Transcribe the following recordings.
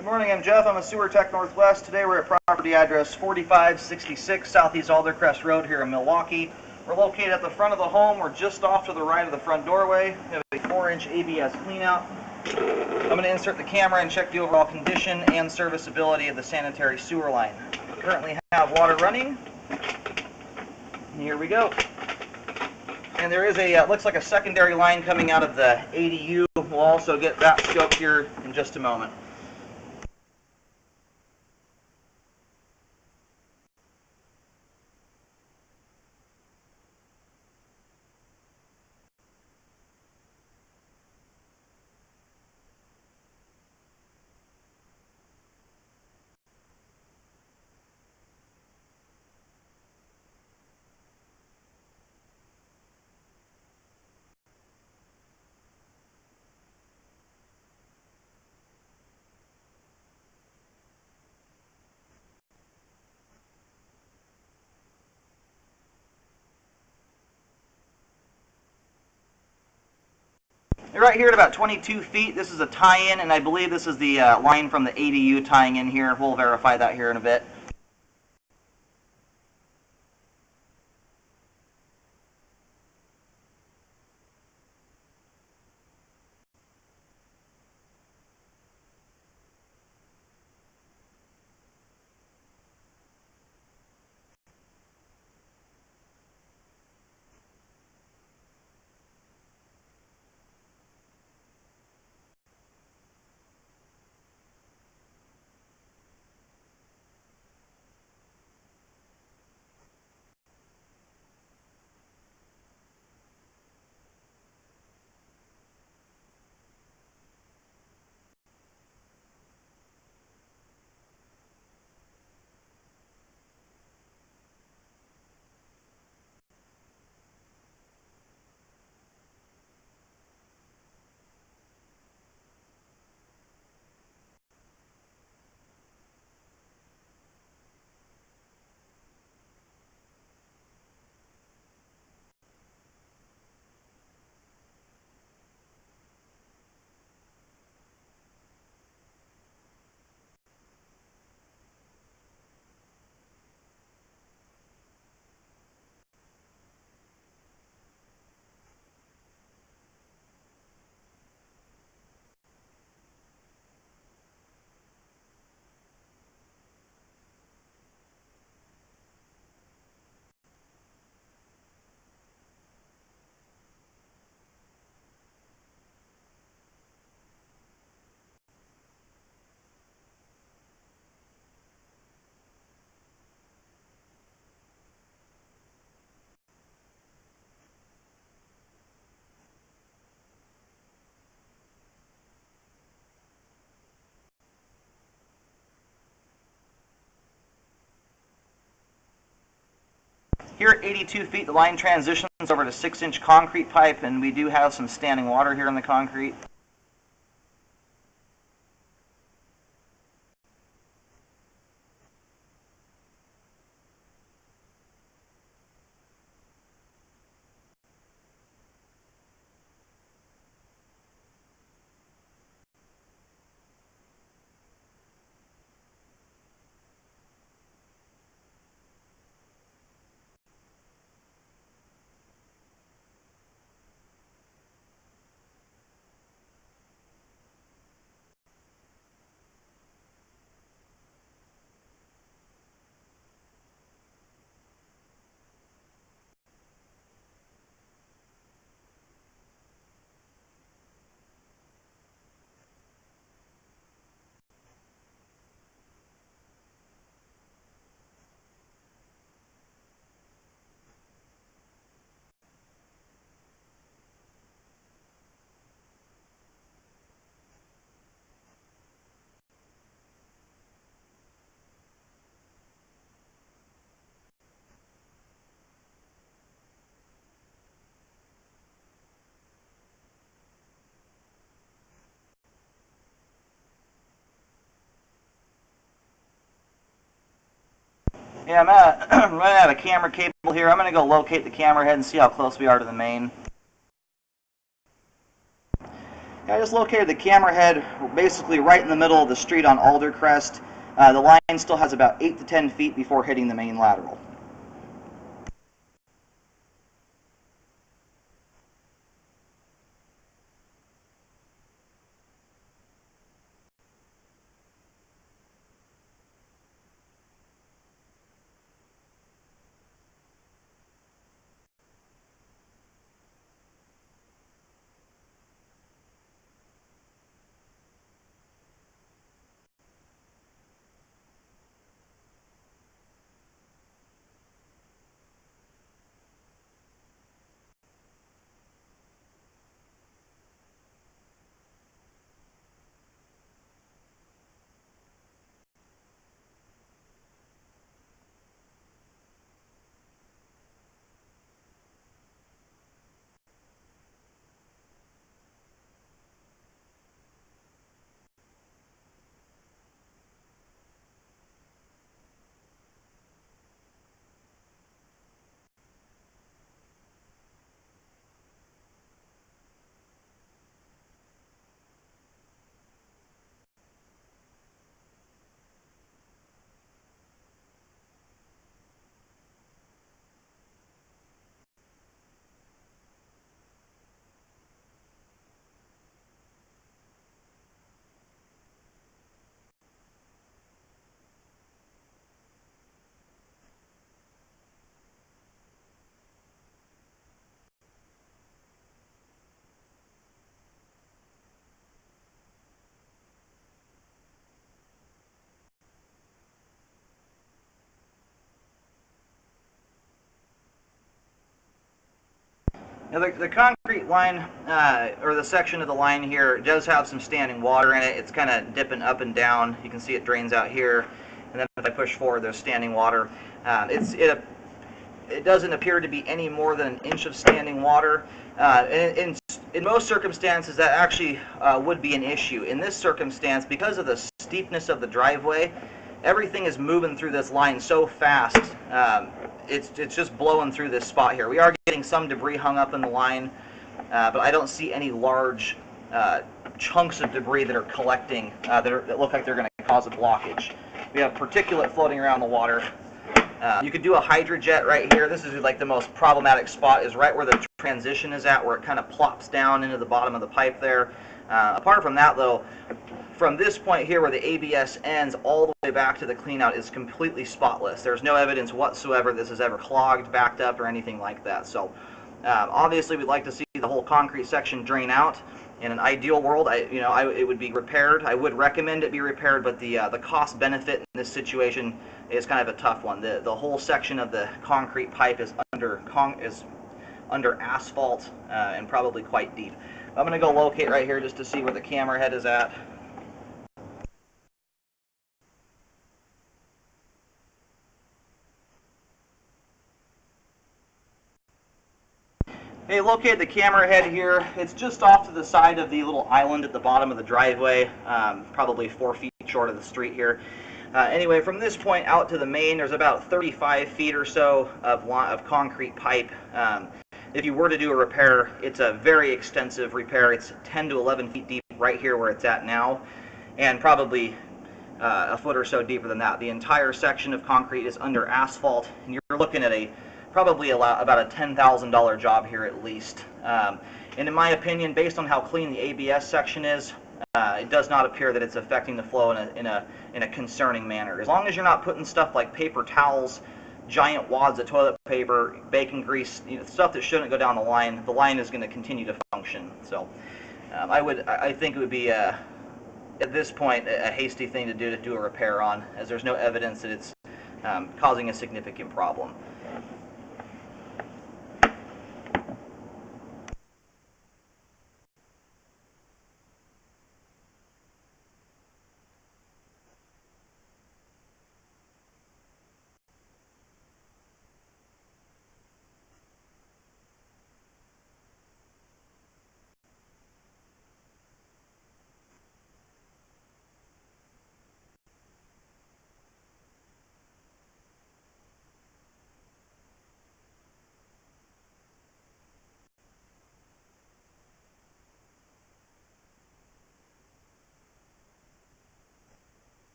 Good morning, I'm Jeff. I'm a sewer tech Northwest. Today we're at property address 4566 Southeast Aldercrest Road here in Milwaukee. We're located at the front of the home. We're just off to the right of the front doorway. We have a 4-inch ABS cleanout. I'm going to insert the camera and check the overall condition and serviceability of the sanitary sewer line. We currently have water running. Here we go. And there is a, looks like a secondary line coming out of the ADU. We'll also get that scoped here in just a moment. Right here at about 22 feet, this is a tie-in, and I believe this is the line from the ADU tying in here. We'll verify that here in a bit. Here at 82 feet, the line transitions over to 6-inch concrete pipe, and we do have some standing water here in the concrete. Yeah, I'm running out of camera cable here. I'm going to go locate the camera head and see how close we are to the main. I just located the camera head basically right in the middle of the street on Aldercrest. The line still has about 8 to 10 feet before hitting the main lateral. Now the concrete line, or the section of the line here, does have some standing water in it. It's kind of dipping up and down. You can see it drains out here, and then if I push forward, there's standing water. It doesn't appear to be any more than an inch of standing water. In most circumstances, that actually would be an issue. In this circumstance, because of the steepness of the driveway, everything is moving through this line so fast. It's just blowing through this spot here. We are getting some debris hung up in the line, but I don't see any large chunks of debris that are collecting that look like they're going to cause a blockage. We have particulate floating around the water. You could do a hydrojet right here. This is like the most problematic spot, is right where the transition is at, where it kind of plops down into the bottom of the pipe there. Apart from that, though, from this point here where the ABS ends all the way back to the cleanout is completely spotless. There's no evidence whatsoever this has ever clogged, backed up, or anything like that. So obviously we'd like to see the whole concrete section drain out. In an ideal world, it would be repaired. I would recommend it be repaired, but the cost benefit in this situation is kind of a tough one. The whole section of the concrete pipe is under asphalt and probably quite deep. I'm going to go locate right here just to see where the camera head is at. Hey, located the camera head here. It's just off to the side of the little island at the bottom of the driveway, probably 4 feet short of the street here. Anyway, from this point out to the main, there's about 35 feet or so of concrete pipe. If you were to do a repair, it's a very extensive repair. It's 10 to 11 feet deep right here where it's at now, and probably a foot or so deeper than that. The entire section of concrete is under asphalt, and you're looking at probably about a $10,000 job here at least. And in my opinion, based on how clean the ABS section is, it does not appear that it's affecting the flow in a concerning manner. As long as you're not putting stuff like paper towels, giant wads of toilet paper, bacon grease, stuff that shouldn't go down the line is going to continue to function. So I think it would be at this point a hasty thing to do a repair on, as there's no evidence that it's causing a significant problem.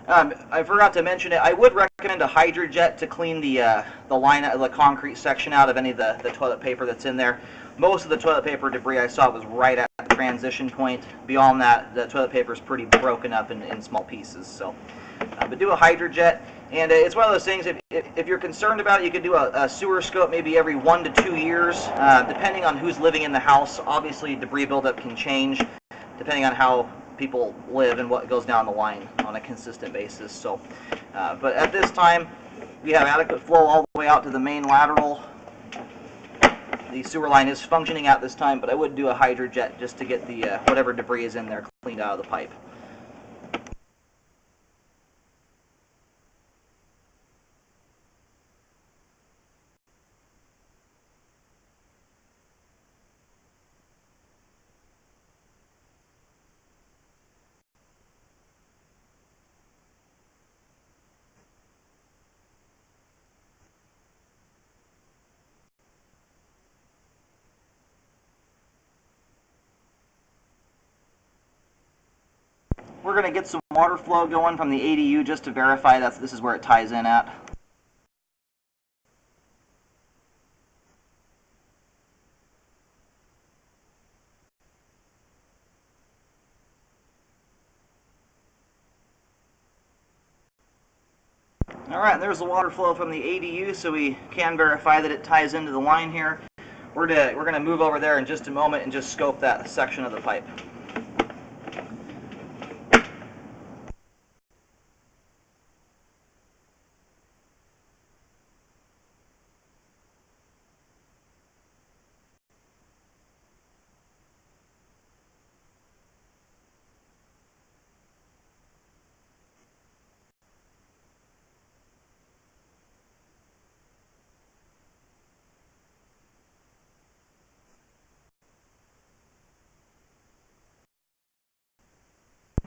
I forgot to mention it. I would recommend a Hydrojet to clean the line, the concrete section out of any of the toilet paper that's in there. Most of the toilet paper debris I saw was right at the transition point. Beyond that, the toilet paper is pretty broken up in small pieces. So, but do a Hydrojet, and it's one of those things. If you're concerned about it, you could do a sewer scope maybe every 1 to 2 years, depending on who's living in the house. Obviously, debris buildup can change depending on how people live and what goes down the line on a consistent basis. So, but at this time, we have adequate flow all the way out to the main lateral. The sewer line is functioning at this time, but I would do a Hydrojet just to get the whatever debris is in there cleaned out of the pipe. We're going to get some water flow going from the ADU just to verify that this is where it ties in at. Alright, there's the water flow from the ADU, so we can verify that it ties into the line here. We're going to move over there in just a moment and just scope that section of the pipe.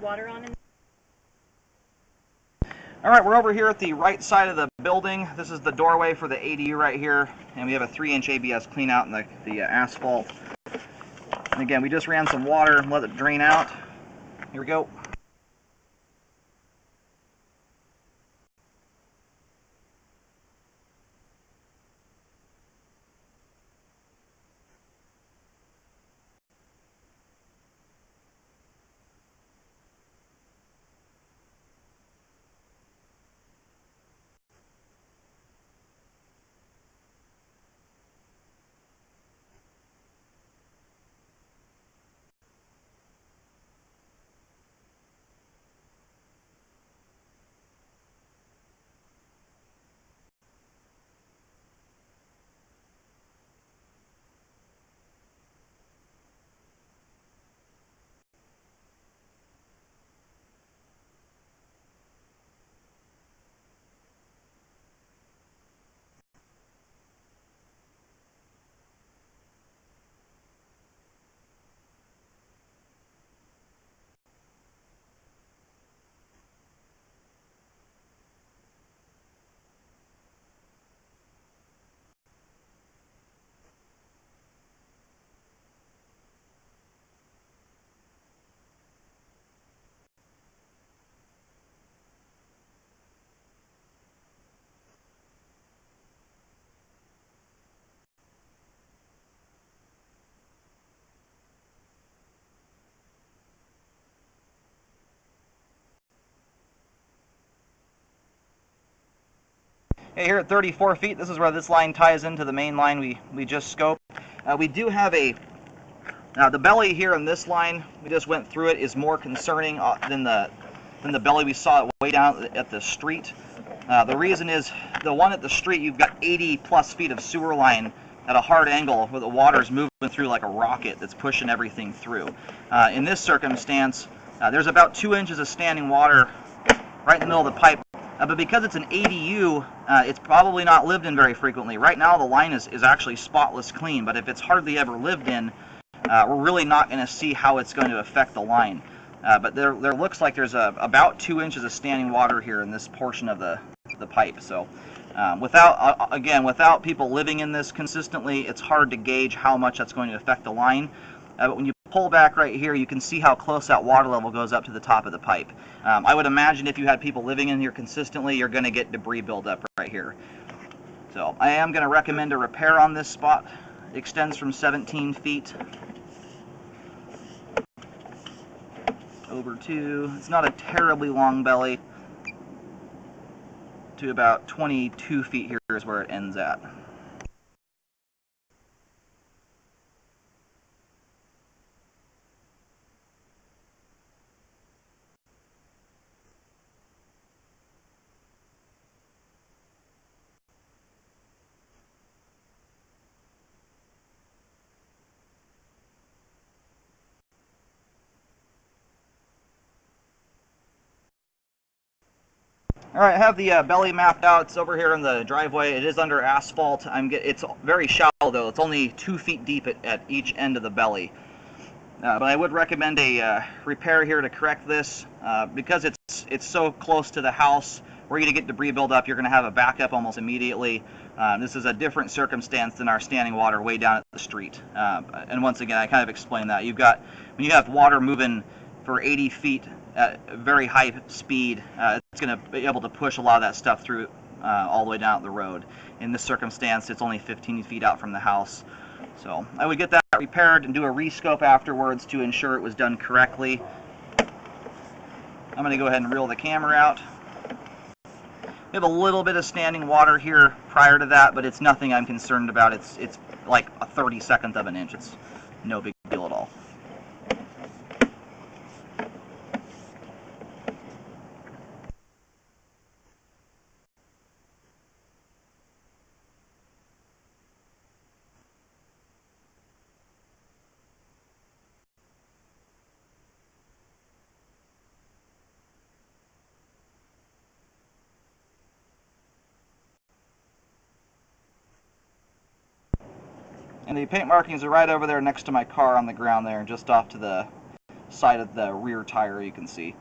Water on in. Alright, we're over here at the right side of the building. This is the doorway for the ADU right here, and we have a 3-inch ABS clean out in the asphalt. And again, we just ran some water and let it drain out. Here we go. Hey, here at 34 feet, this is where this line ties into the main line we just scoped. We do have now the belly here in this line, we just went through it, is more concerning than the belly we saw way down at the street. The reason is, the one at the street, you've got 80 plus feet of sewer line at a hard angle where the water's moving through like a rocket that's pushing everything through. In this circumstance, there's about 2 inches of standing water right in the middle of the pipe. But because it's an ADU, it's probably not lived in very frequently. Right now the line is actually spotless clean, but if it's hardly ever lived in, we're really not going to see how it's going to affect the line. But there looks like there's about 2 inches of standing water here in this portion of the pipe. So without people living in this consistently, it's hard to gauge how much that's going to affect the line. But when you pull back right here, you can see how close that water level goes up to the top of the pipe. I would imagine if you had people living in here consistently, you're going to get debris buildup right here. So I am going to recommend a repair on this spot. It extends from 17 feet over to, it's not a terribly long belly, to about 22 feet here is where it ends at. Alright, I have the belly mapped out. It's over here in the driveway. It is under asphalt. It's very shallow though. It's only 2 feet deep at each end of the belly. But I would recommend a repair here to correct this. Because it's so close to the house, where you're going to get debris buildup, you're going to have a backup almost immediately. This is a different circumstance than our standing water way down at the street. And once again, I kind of explained that. When you have water moving for 80 feet at very high speed, it's going to be able to push a lot of that stuff through all the way down the road. In this circumstance, it's only 15 feet out from the house. So I would get that repaired and do a rescope afterwards to ensure it was done correctly. I'm going to go ahead and reel the camera out. We have a little bit of standing water here prior to that, but it's nothing I'm concerned about. It's like a 32nd of an inch. It's no big deal at all. And the paint markings are right over there next to my car on the ground there, just off to the side of the rear tire, you can see.